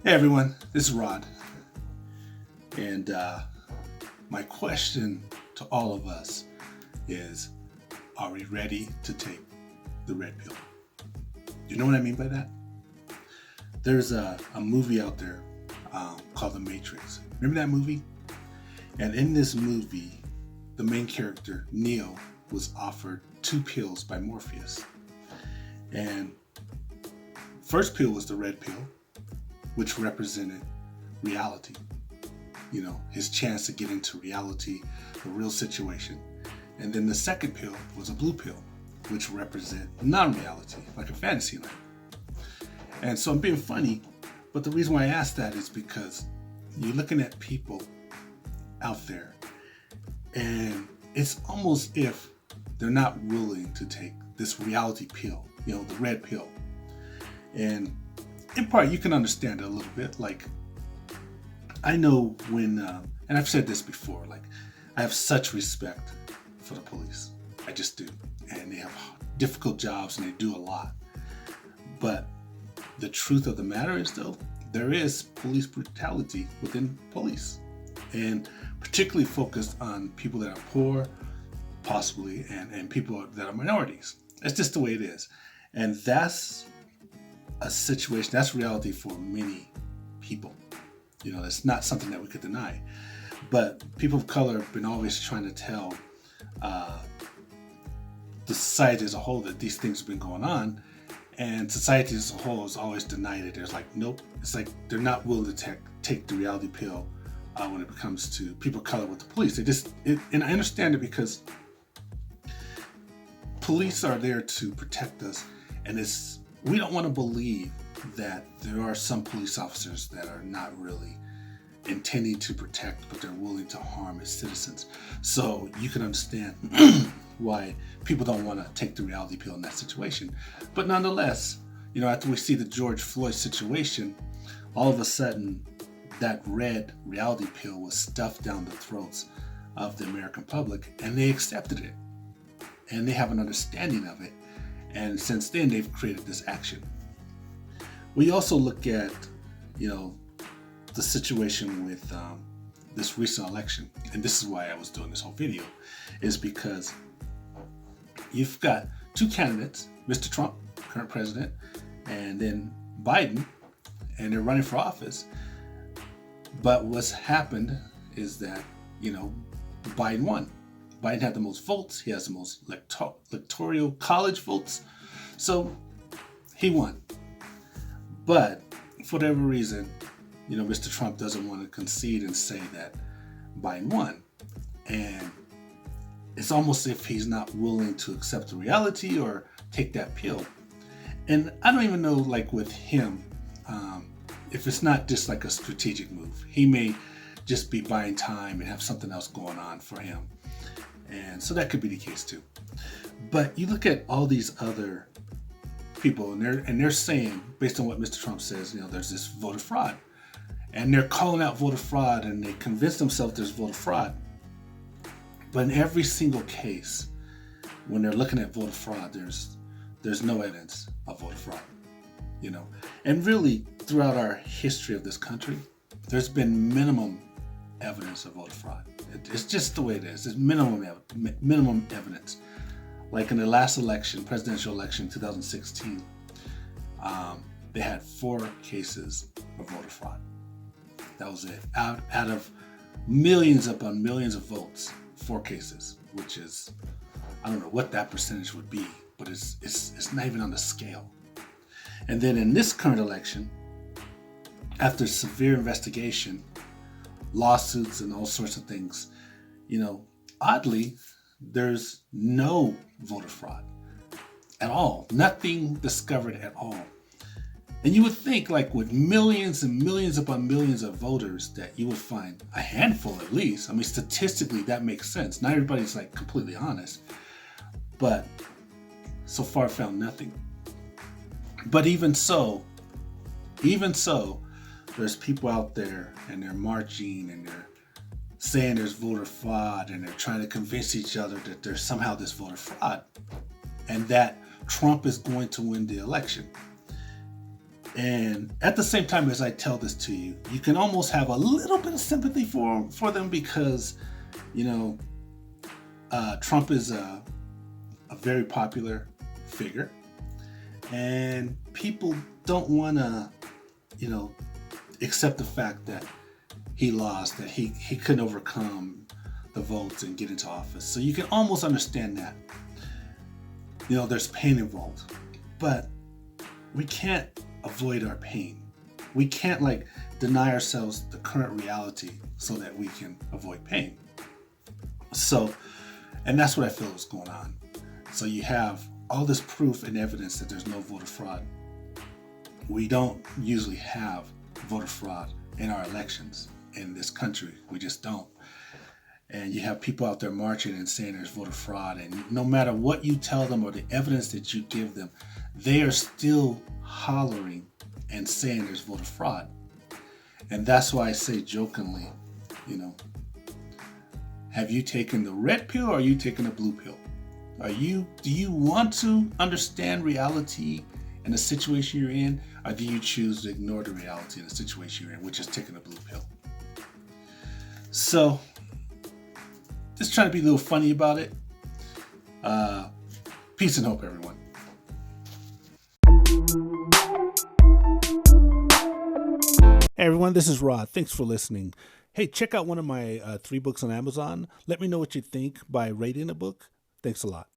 Hey everyone, this is Rod, and my question to all of us is, are we ready to take the red pill? You know what I mean by that? There's a movie out there called The Matrix. Remember that movie? And in this movie, the main character, Neo, was offered 2 pills by Morpheus. And first pill was the red pill, which represented reality. You know, his chance to get into reality, the real situation. And then the second pill was a blue pill, which represent non-reality, like a fantasy land. And so I'm being funny, but the reason why I asked that is because you're looking at people out there, and it's almost if they're not willing to take this reality pill, you know, the red pill. And in part, you can understand it a little bit. Like, I know when, and I've said this before, like, I have such respect for the police. I just do. And they have difficult jobs and they do a lot. But the truth of the matter is, though, there is police brutality within police. And particularly focused on people that are poor, possibly, and people that are minorities. It's just the way it is. And that's a situation, that's reality for many people. You know, it's not something that we could deny. But people of color have been always trying to tell the society as a whole that these things have been going on, and society as a whole has always denied it. There's like, nope. It's like they're not willing to take the reality pill when it comes to people of color with the police. And I understand it because police are there to protect us, and we don't want to believe that there are some police officers that are not really intending to protect, but they're willing to harm as citizens. So you can understand why people don't want to take the reality pill in that situation. But nonetheless, you know, after we see the George Floyd situation, all of a sudden that red reality pill was stuffed down the throats of the American public, and they accepted it. And they have an understanding of it. And since then, they've created this action. We also look at, you know, the situation with this recent election. And this is why I was doing this whole video, is because you've got 2 candidates, Mr. Trump, current president, and then Biden, and they're running for office. But what's happened is that, you know, Biden won. Biden had the most votes. He has the most electoral college votes. So he won. But for whatever reason, you know, Mr. Trump doesn't want to concede and say that Biden won. And it's almost as if he's not willing to accept the reality or take that pill. And I don't even know, like with him, if it's not just like a strategic move. He may just be buying time and have something else going on for him. And so that could be the case too. But you look at all these other people, and they're saying, based on what Mr. Trump says, you know, there's this voter fraud. And they're calling out voter fraud, and they convince themselves there's voter fraud. But in every single case, when they're looking at voter fraud, there's no evidence of voter fraud. You know, and really throughout our history of this country, there's been minimum evidence of voter fraud. It's just the way it is. It's minimum evidence. Like in the last election, presidential election, 2016, they had 4 cases of voter fraud. That was it. Out of millions upon millions of votes, 4 cases, which is, I don't know what that percentage would be, but it's not even on the scale. And then in this current election, after severe investigation, lawsuits and all sorts of things, you know, oddly, there's no voter fraud at all. Nothing discovered at all. And you would think, like, with millions and millions upon millions of voters, that you would find a handful at least. I mean, statistically, that makes sense. Not everybody's like completely honest, but so far found nothing. But even so, there's people out there and they're marching and they're saying there's voter fraud, and they're trying to convince each other that there's somehow this voter fraud and that Trump is going to win the election. And at the same time as I tell this to you, you can almost have a little bit of sympathy for them because, you know, Trump is a very popular figure, and people don't want to, you know, accept the fact that he lost, that he couldn't overcome the votes and get into office. So you can almost understand that. You know, there's pain involved, but we can't avoid our pain. We can't like deny ourselves the current reality so that we can avoid pain. So, and that's what I feel is going on. So you have all this proof and evidence that there's no voter fraud. We don't usually have voter fraud in our elections in this country. We just don't. And you have people out there marching and saying there's voter fraud, and no matter what you tell them or the evidence that you give them, they are still hollering and saying there's voter fraud. And that's why I say jokingly, you know, have you taken the red pill or are you taking the blue pill? Do you want to understand reality in the situation you're in, or do you choose to ignore the reality in the situation you're in, which is taking the blue pill? So, just trying to be a little funny about it. Peace and hope, everyone. Hey everyone, this is Rod. Thanks for listening. Hey, check out one of my 3 books on Amazon. Let me know what you think by rating a book. Thanks a lot.